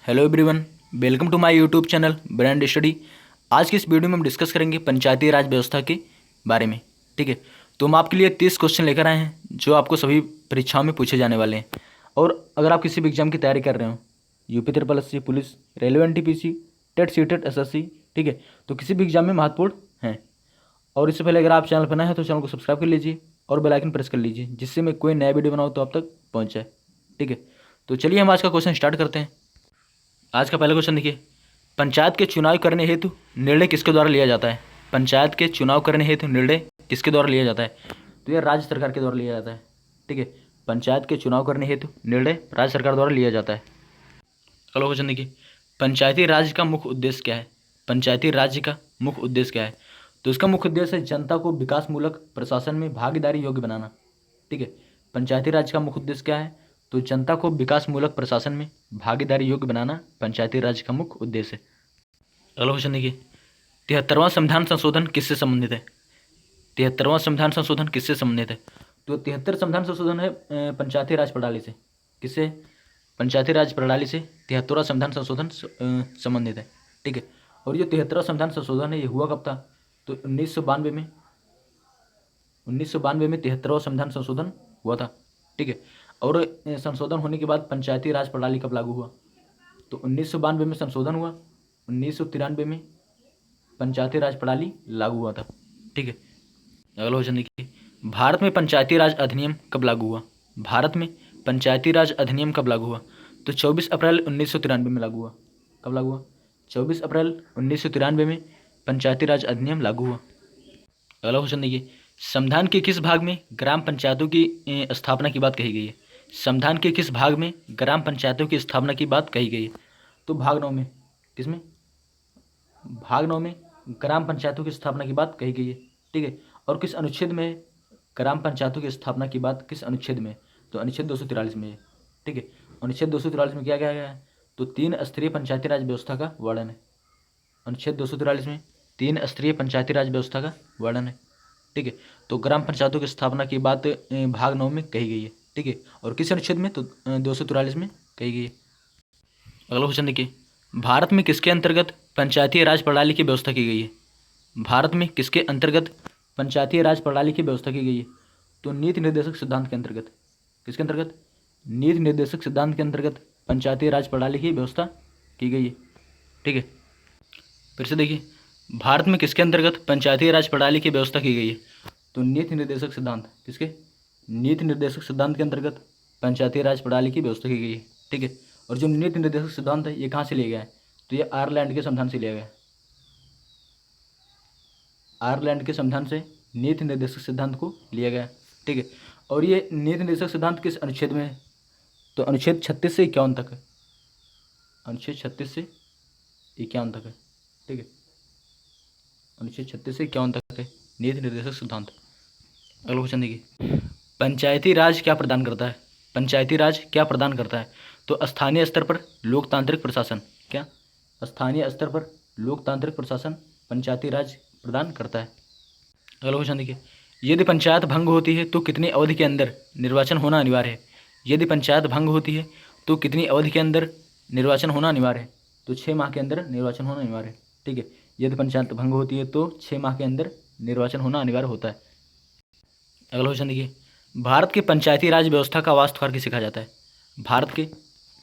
Hello everyone, welcome to my YouTube channel brand study. आज की इस वीडियो में हम डिस्कस करेंगे पंचायती राज व्यवस्था के बारे में। ठीक है, तो हम आपके लिए 30 क्वेश्चन लेकर आए हैं जो आपको सभी परीक्षाओं में पूछे जाने वाले हैं। और अगर आप किसी भी एग्जाम की तैयारी कर रहे हो, UP triple SC, police, railway NTPC, TET CTET SSC, ठीक है, तो किसी भी एग्जाम में महत्वपूर्ण हैं। और इससे पहले अगर आप चैनल पर नए हैं तो चैनल को सब्सक्राइब कर लीजिए और बेल आइकन प्रेस कर लीजिए, जिससे मैं कोई नया वीडियो बनाऊँ तो आप तक पहुँच जाए। ठीक है, तो चलिए हम आज का क्वेश्चन स्टार्ट करते हैं। आज का पहला क्वेश्चन देखिए, पंचायत के चुनाव करने हेतु निर्णय किसके द्वारा लिया जाता है? पंचायत के चुनाव करने हेतु निर्णय किसके द्वारा लिया जाता है? तो यह राज्य सरकार के द्वारा लिया जाता है। ठीक है, पंचायत के चुनाव करने हेतु निर्णय राज्य सरकार द्वारा लिया जाता है। अगला क्वेश्चन देखिए, पंचायती राज का मुख्य उद्देश्य क्या है? पंचायती राज्य का मुख्य उद्देश्य क्या है? तो इसका मुख्य उद्देश्य है जनता को विकासमूलक प्रशासन में भागीदारी योग्य बनाना। ठीक है, पंचायती राज का मुख्य उद्देश्य क्या है? तो जनता को विकासमूलक प्रशासन में भागीदारी योग्य बनाना पंचायती राज का मुख्य उद्देश्य है। अगला क्वेश्चन देखिए, 73वां संविधान संशोधन किससे संबंधित है? 73वां संविधान संशोधन किससे संबंधित है? तो 73 संविधान संशोधन है पंचायती राज प्रणाली से। किससे? पंचायती राज प्रणाली से 73वां संविधान संशोधन संबंधित है। ठीक है, और ये 73वां संविधान संशोधन है, ये हुआ कब था? तो 1992 में 73वां संविधान संशोधन हुआ था। ठीक है, और संशोधन होने के बाद पंचायती राज प्रणाली कब लागू हुआ? तो 1992 में संशोधन हुआ, 1993 में पंचायती राज प्रणाली लागू हुआ था। ठीक है, अगला क्वेश्चन देखिए, भारत में पंचायती राज अधिनियम कब लागू हुआ? भारत में पंचायती राज अधिनियम कब लागू हुआ? तो 24 अप्रैल 1993 में लागू हुआ। कब लागू हुआ? 24 अप्रैल 1993 में पंचायती राज अधिनियम लागू हुआ। अगला क्वेश्चन देखिए, संविधान के किस भाग में ग्राम पंचायतों की स्थापना की बात कही गई है? संविधान के किस भाग में ग्राम पंचायतों की स्थापना की बात कही गई है? तो भाग 9 में। किसमें? भाग 9 में ग्राम पंचायतों की स्थापना की बात कही गई है। ठीक है, और किस अनुच्छेद में ग्राम पंचायतों की स्थापना की बात किस अनुच्छेद में? तो अनुच्छेद 243 में है। ठीक है, अनुच्छेद 243 में क्या क्या गया है? तो 3 स्तरीय पंचायती राज व्यवस्था का वर्णन है। अनुच्छेद 243 में 3 स्तरीय पंचायती राज व्यवस्था का वर्णन है। ठीक है, तो ग्राम पंचायतों की स्थापना की बात भाग 9 में कही गई है। ठीक है, और किस अनुच्छेद में? तो 243 में कही गई है। अगला क्वेश्चन देखिए, भारत में किसके अंतर्गत पंचायती राज प्रणाली की व्यवस्था की गई है? भारत में किसके अंतर्गत पंचायती राज प्रणाली की व्यवस्था की गई है? तो नीति निर्देशक सिद्धांत के अंतर्गत। किसके अंतर्गत? नीति निर्देशक सिद्धांत के अंतर्गत पंचायती राज प्रणाली की व्यवस्था की गई है। ठीक है, फिर से देखिए, भारत में किसके अंतर्गत पंचायती राज प्रणाली की व्यवस्था की गई है? तो नीति निर्देशक सिद्धांत। किसके? नीति निर्देशक सिद्धांत के अंतर्गत पंचायती राज प्रणाली की व्यवस्था की गई है। ठीक है, और जो नीति निर्देशक सिद्धांत है ये कहाँ से लिया गया है? तो ये आयरलैंड के संविधान से लिया गया है। आयरलैंड के संविधान से नीति निर्देशक सिद्धांत को लिया गया। ठीक है, और ये नीति निर्देशक सिद्धांत किस अनुच्छेद में है? तो अनुच्छेद 36 से 51 तक है। अनुच्छेद 36 से 51 तक है। ठीक है, अनुच्छेद 36 से 51 तक है नीति निर्देशक सिद्धांत। अगला क्वेश्चन देखिए, पंचायती राज क्या प्रदान करता है? पंचायती राज क्या प्रदान करता है? तो स्थानीय स्तर पर लोकतांत्रिक प्रशासन। क्या? स्थानीय स्तर पर लोकतांत्रिक प्रशासन पंचायती राज प्रदान करता है। अगला क्वेश्चन देखिए, यदि पंचायत भंग होती है तो कितनी अवधि के अंदर निर्वाचन होना अनिवार्य है? यदि पंचायत भंग होती है तो कितनी अवधि के अंदर निर्वाचन होना अनिवार्य है? तो 6 माह के अंदर निर्वाचन होना अनिवार्य है। ठीक है, यदि पंचायत भंग होती है तो 6 माह के अंदर निर्वाचन होना अनिवार्य होता है। अगला क्वेश्चन देखिए, भारत के पंचायती राज व्यवस्था का वास्तुकार किसे कहा जाता है? भारत के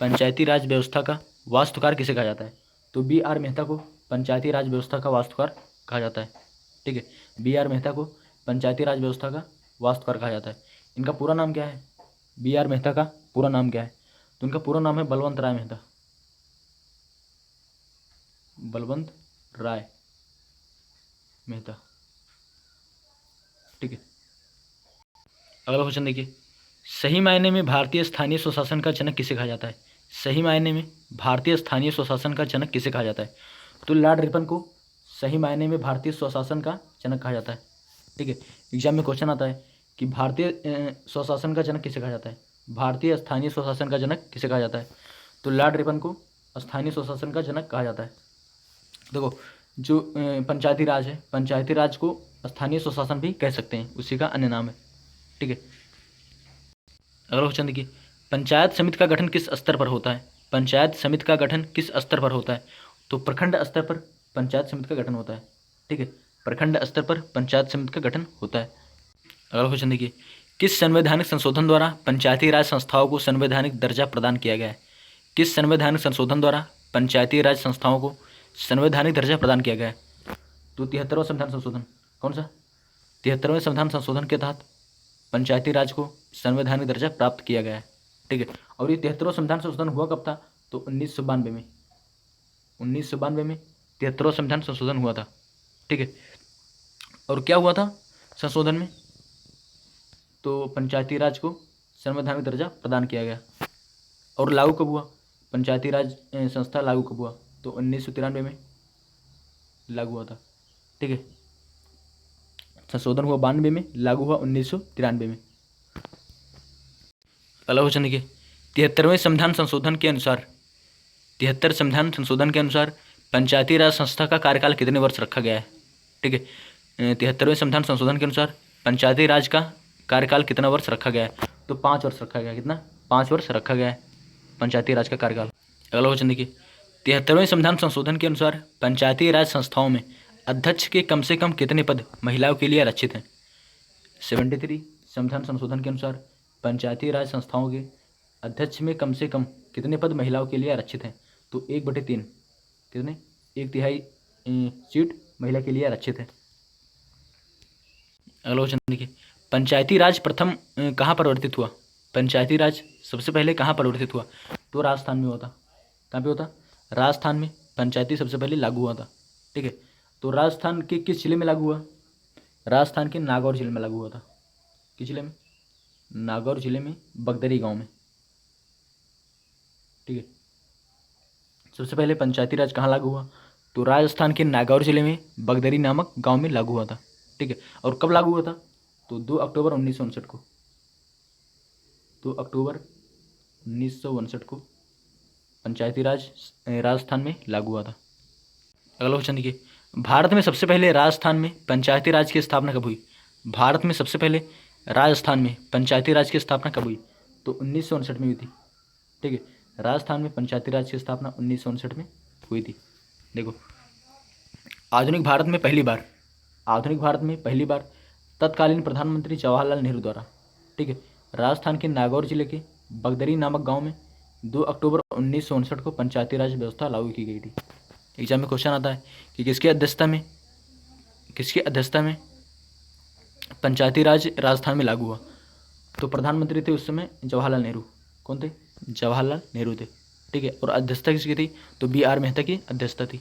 पंचायती राज व्यवस्था का वास्तुकार किसे कहा जाता है? तो B.R. मेहता को पंचायती राज व्यवस्था का वास्तुकार कहा जाता है। ठीक है, B.R. मेहता को पंचायती राज व्यवस्था का वास्तुकार कहा जाता है। इनका पूरा नाम क्या है? B.R. मेहता का पूरा नाम क्या है? तो इनका पूरा नाम है बलवंत राय मेहता। बलवंत राय मेहता। ठीक है, अगला क्वेश्चन देखिए, सही मायने में भारतीय स्थानीय स्वशासन का जनक किसे कहा जाता है? सही मायने में भारतीय स्थानीय स्वशासन का जनक किसे कहा जाता है? तो लॉर्ड रिपन को सही मायने में भारतीय स्वशासन का जनक कहा जाता है। ठीक है, एग्जाम में क्वेश्चन आता है कि भारतीय स्वशासन का जनक किसे कहा जाता है? भारतीय स्थानीय स्वशासन का जनक किसे कहा जाता है? तो लॉर्ड रिपन को स्थानीय स्वशासन का जनक कहा जाता है। देखो, जो पंचायती राज है, पंचायती राज को स्थानीय स्वशासन भी कह सकते हैं, उसी का अन्य नाम है। ठीक है, अगला क्वेश्चन देखिए, पंचायत समिति का गठन किस स्तर पर होता है? पंचायत समिति का गठन किस स्तर पर होता है? तो प्रखंड स्तर पर पंचायत समिति का गठन होता है। ठीक है, प्रखंड स्तर पर पंचायत समिति का गठन होता है। अगला क्वेश्चन देखिए, किस संवैधानिक संशोधन द्वारा पंचायती राज संस्थाओं को संवैधानिक दर्जा प्रदान किया गया है? किस संवैधानिक संशोधन द्वारा पंचायती राज संस्थाओं को संवैधानिक दर्जा प्रदान किया गया है? तो 73वां संविधान संशोधन। कौन सा? 73वें संविधान संशोधन के तहत पंचायती राज को संवैधानिक दर्जा प्राप्त किया गया है। ठीक है, और ये 73वां संविधान संशोधन हुआ कब था? तो 1992 में। 1992 में 73वां संविधान संशोधन हुआ था। ठीक है, और क्या हुआ था संशोधन में? तो पंचायती राज को संवैधानिक दर्जा प्रदान किया गया। और लागू कब हुआ? पंचायती राज संस्था लागू कब हुआ? तो 1993 में लागू हुआ था। ठीक है, संशोधन हुआ 92 में, लागू हुआ 1993 में। अगला क्वेश्चन देखिए, 73वें संविधान संशोधन के अनुसार 73 संविधान संशोधन के अनुसार पंचायती राज संस्था का कार्यकाल कितने वर्ष रखा गया है? ठीक है, 73वें संविधान संशोधन के अनुसार पंचायती राज का कार्यकाल कितना वर्ष रखा गया है? तो 5 वर्ष रखा गया है। कितना? 5 वर्ष रखा गया है पंचायती राज का कार्यकाल। अगला क्वेश्चन देखिए, 73वें संविधान संशोधन के अनुसार पंचायती राज संस्थाओं में अध्यक्ष के कम से कम कितने पद महिलाओं के लिए आरक्षित हैं? 73 संविधान संशोधन के अनुसार पंचायती राज संस्थाओं के अध्यक्ष में कम से कम कितने पद महिलाओं के लिए आरक्षित हैं? तो 1/3। कितने? 1/3 सीट महिला के लिए आरक्षित है। अगला क्वेश्चन देखिए, पंचायती राज प्रथम कहाँ परिवर्तित हुआ? पंचायती राज सबसे पहले कहाँ परिवर्तित हुआ? तो राजस्थान में हुआ था। कहाँ पे होता? राजस्थान में पंचायती सबसे पहले लागू हुआ था। ठीक है, तो राजस्थान के किस जिले में लागू हुआ? राजस्थान के नागौर जिले में लागू हुआ था। किस जिले में? नागौर जिले में बगदरी गांव में। ठीक है, सबसे पहले पंचायती राज कहाँ लागू हुआ? तो राजस्थान के नागौर जिले में बगदरी नामक गांव में लागू हुआ था। ठीक है, और कब लागू हुआ था? तो 2 अक्टूबर 1959 को। 2 अक्टूबर 1959 को पंचायती राज राजस्थान में लागू हुआ था। अगला क्वेश्चन देखिए, भारत में सबसे पहले राजस्थान में पंचायती राज की स्थापना कब हुई? भारत में सबसे पहले राजस्थान में पंचायती राज की स्थापना कब हुई? तो 1959 में हुई थी। ठीक है, राजस्थान में पंचायती राज की स्थापना 1959 में हुई थी। देखो, आधुनिक भारत में पहली बार तत्कालीन प्रधानमंत्री जवाहरलाल नेहरू द्वारा, ठीक है, राजस्थान के नागौर जिले के बगदरी नामक गांव में 2 अक्टूबर 1959 को पंचायती राज व्यवस्था लागू की गई थी। एग्जाम में क्वेश्चन आता है कि किसकी अध्यक्षता में पंचायती राज राजस्थान में लागू हुआ? तो प्रधानमंत्री थे उस समय जवाहरलाल नेहरू। कौन थे? जवाहरलाल नेहरू थे। ठीक है, और अध्यक्षता किसकी थी? तो BR मेहता की अध्यक्षता थी।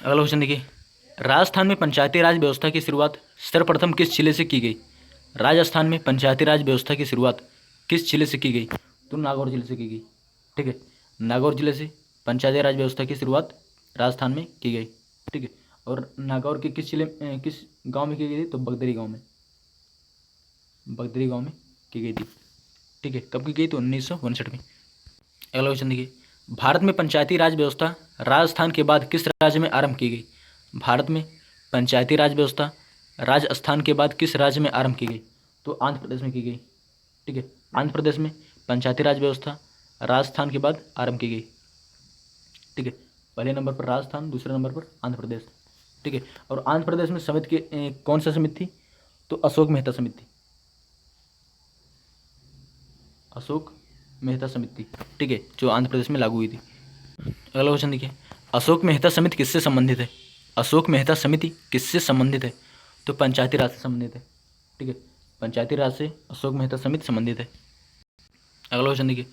अगला क्वेश्चन देखिए, राजस्थान में पंचायती राज व्यवस्था की शुरुआत सर्वप्रथम किस जिले से की गई? राजस्थान में पंचायती राज व्यवस्था की शुरुआत किस जिले से की गई? तो नागौर जिले से की गई। ठीक है, नागौर जिले से पंचायती राज व्यवस्था की शुरुआत राजस्थान में की गई। ठीक है, और नागौर के किस गांव में की गई थी? तो बगदरी गांव में की गई थी। ठीक है, कब की गई? तो 1959 में। अगला क्वेश्चन देखिए, भारत में पंचायती राज व्यवस्था राजस्थान के बाद किस राज्य में आरंभ की गई? भारत में पंचायती राज व्यवस्था राजस्थान के बाद किस राज्य में आरंभ की गई? तो आंध्र प्रदेश में की गई। ठीक है, आंध्र प्रदेश में पंचायती राज व्यवस्था राजस्थान के बाद आरंभ की गई। ठीक है, पहले नंबर पर राजस्थान, दूसरे नंबर पर आंध्र प्रदेश। ठीक है, और आंध्र प्रदेश में समिति के कौन सा समिति थी? तो अशोक मेहता समिति थी। अशोक मेहता समिति। ठीक है, जो आंध्र प्रदेश में लागू हुई थी। अगला क्वेश्चन देखिए, अशोक मेहता समिति किससे संबंधित है? अशोक मेहता समिति किससे संबंधित है? तो पंचायती राज से संबंधित है। ठीक है, पंचायती राज से अशोक मेहता समिति संबंधित है। अगला क्वेश्चन देखिए,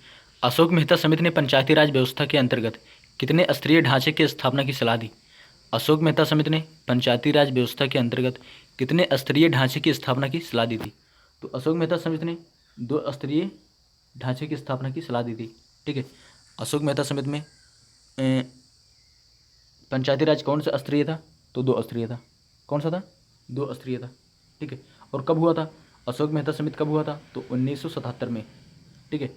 अशोक मेहता समिति ने पंचायती राज व्यवस्था के अंतर्गत कितने स्तरीय ढांचे की स्थापना की सलाह दी? अशोक मेहता समिति ने पंचायती राज व्यवस्था के अंतर्गत कितने स्तरीय ढांचे की स्थापना की सलाह दी थी? तो अशोक मेहता समिति ने 2 स्तरीय ढांचे की स्थापना की सलाह दी थी। ठीक है, अशोक मेहता समिति में पंचायती राज कौन सा स्तरीय था? तो 2 स्तरीय था। कौन सा था? 2 स्तरीय था। ठीक है, और कब हुआ था अशोक मेहता समिति? कब हुआ था? तो 1977 में। ठीक है,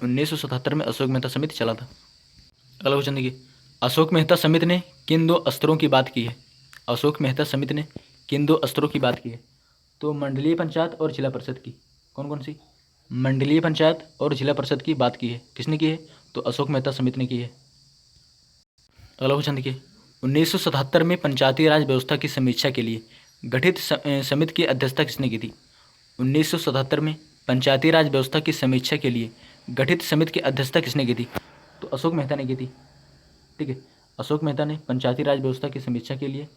1977 में अशोक मेहता समिति चला था। अगला क्वेश्चन देखिए, अशोक मेहता समिति ने किन 2 स्तरों की बात की है? अशोक मेहता समिति ने किन 2 स्तरों की बात की है? तो मंडलीय पंचायत और जिला परिषद की। कौन कौन सी? मंडलीय पंचायत और जिला परिषद की बात की है। किसने की है? तो अशोक मेहता समिति ने की है। अगला क्वेश्चन देखिए, 1977 में पंचायती राज व्यवस्था की समीक्षा के लिए गठित समिति की अध्यक्षता किसने की थी? 1977 में पंचायती राज व्यवस्था की समीक्षा के लिए गठित समिति की अध्यक्षता किसने की थी? तो अशोक मेहता ने की थी। ठीक है, अशोक मेहता ने पंचायती राज व्यवस्था की समीक्षा के लिए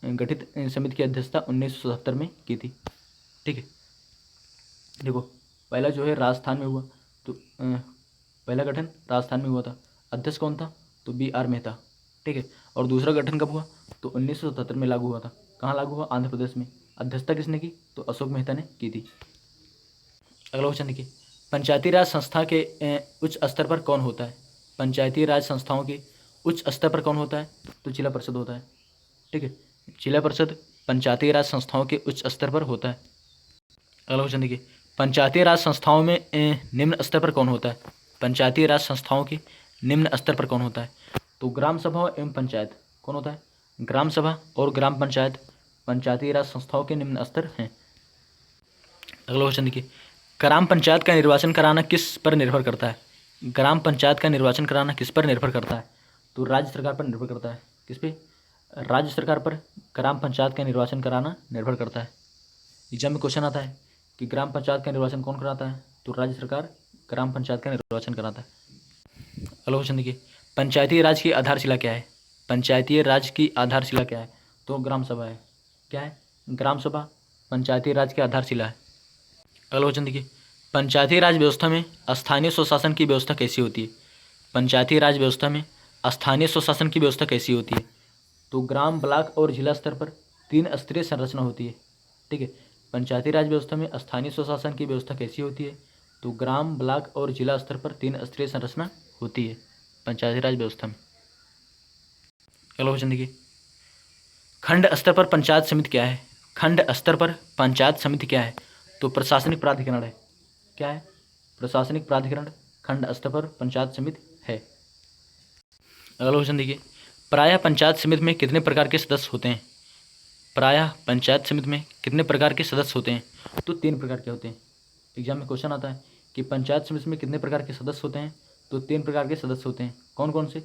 गठित समिति की अध्यक्षता 1977 में की थी। ठीक है, देखो पहला जो है राजस्थान में हुआ, तो पहला गठन राजस्थान में हुआ था। अध्यक्ष कौन था? तो B.R. मेहता। ठीक है, और दूसरा गठन कब हुआ? तो 1977 में लागू हुआ था। कहाँ लागू हुआ? आंध्र प्रदेश में। अध्यक्षता किसने की? तो अशोक मेहता ने की थी। अगला क्वेश्चन देखिए, पंचायती राज संस्था के उच्च स्तर पर कौन होता है? पंचायती राज संस्थाओं के उच्च स्तर पर कौन होता है? तो जिला परिषद होता है। ठीक है, जिला परिषद पंचायती राज संस्थाओं के उच्च स्तर पर होता है। अगला क्वेश्चन देखिए, पंचायती राज संस्थाओं में निम्न स्तर पर कौन होता है? पंचायती राज संस्थाओं के निम्न स्तर पर कौन होता है? तो ग्राम सभा एवं पंचायत कौन होता है? ग्राम सभा और ग्राम पंचायत पंचायती राज संस्थाओं के निम्न स्तर हैं। अगला क्वेश्चन देखिए, ग्राम पंचायत का निर्वाचन कराना किस पर निर्भर करता है? ग्राम पंचायत का निर्वाचन कराना किस पर निर्भर करता है? तो राज्य सरकार पर निर्भर करता है। किस पे? राज्य सरकार पर ग्राम पंचायत का निर्वाचन कराना निर्भर करता है। एग्जाम में क्वेश्चन आता है कि ग्राम पंचायत का निर्वाचन कौन कराता है? तो राज्य सरकार ग्राम पंचायत का निर्वाचन कराता है। अगला क्वेश्चन देखिए, पंचायती राज की आधारशिला क्या है? पंचायती राज की आधारशिला क्या है? तो ग्राम सभा है। क्या है? ग्राम सभा पंचायती राज की आधारशिला है। अगला क्वेश्चन देखिए, पंचायती राज व्यवस्था में स्थानीय स्वशासन की व्यवस्था कैसी होती है? पंचायती राज व्यवस्था में स्थानीय स्वशासन की व्यवस्था कैसी होती है? तो ग्राम, ब्लॉक और जिला स्तर पर 3 स्तरीय संरचना होती है। ठीक है, पंचायती राज व्यवस्था में स्थानीय स्वशासन की व्यवस्था कैसी होती है? तो ग्राम, ब्लॉक और जिला स्तर पर 3 स्तरीय संरचना होती है पंचायती राज व्यवस्था में। अगला क्वेश्चन देखिए, खंड स्तर पर पंचायत समिति क्या है? खंड स्तर पर पंचायत समिति क्या है? तो प्रशासनिक प्राधिकरण है। क्या है? प्रशासनिक प्राधिकरण खंड स्तर पर पंचायत समिति है। अगला क्वेश्चन देखिए, प्रायः पंचायत समिति में कितने प्रकार के सदस्य होते हैं? प्रायः पंचायत समिति में कितने प्रकार के सदस्य होते हैं? तो 3 प्रकार के होते हैं। एग्जाम में क्वेश्चन आता है कि पंचायत समिति में कितने प्रकार के सदस्य होते हैं? तो 3 प्रकार के सदस्य होते हैं। कौन कौन से?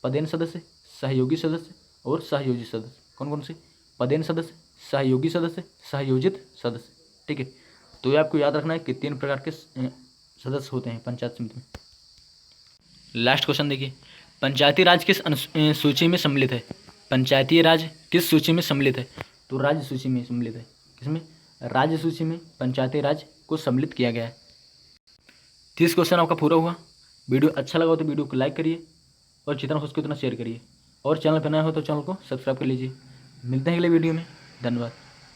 पदेन सदस्य, सहयोगी सदस्य और सहयोजित सदस्य। कौन कौन से? पदेन सदस्य, सहयोगी सदस्य, सहयोजित सदस्य। ठीक है, तो ये आपको याद रखना है कि 3 प्रकार के सदस्य होते हैं पंचायत समिति में। लास्ट क्वेश्चन देखिए, पंचायती राज किस सूची में सम्मिलित है? पंचायती राज किस सूची में सम्मिलित है? तो राज्य सूची में सम्मिलित है। किसमें? राज्य सूची में पंचायती राज को सम्मिलित किया गया है। 30 क्वेश्चन आपका पूरा हुआ। वीडियो अच्छा लगा हो तो वीडियो को लाइक करिए और जितना हो सके उतना शेयर करिए, और चैनल पर नया हो तो चैनल को सब्सक्राइब कर लीजिए। मिलते हैं अगले वीडियो में। धन्यवाद।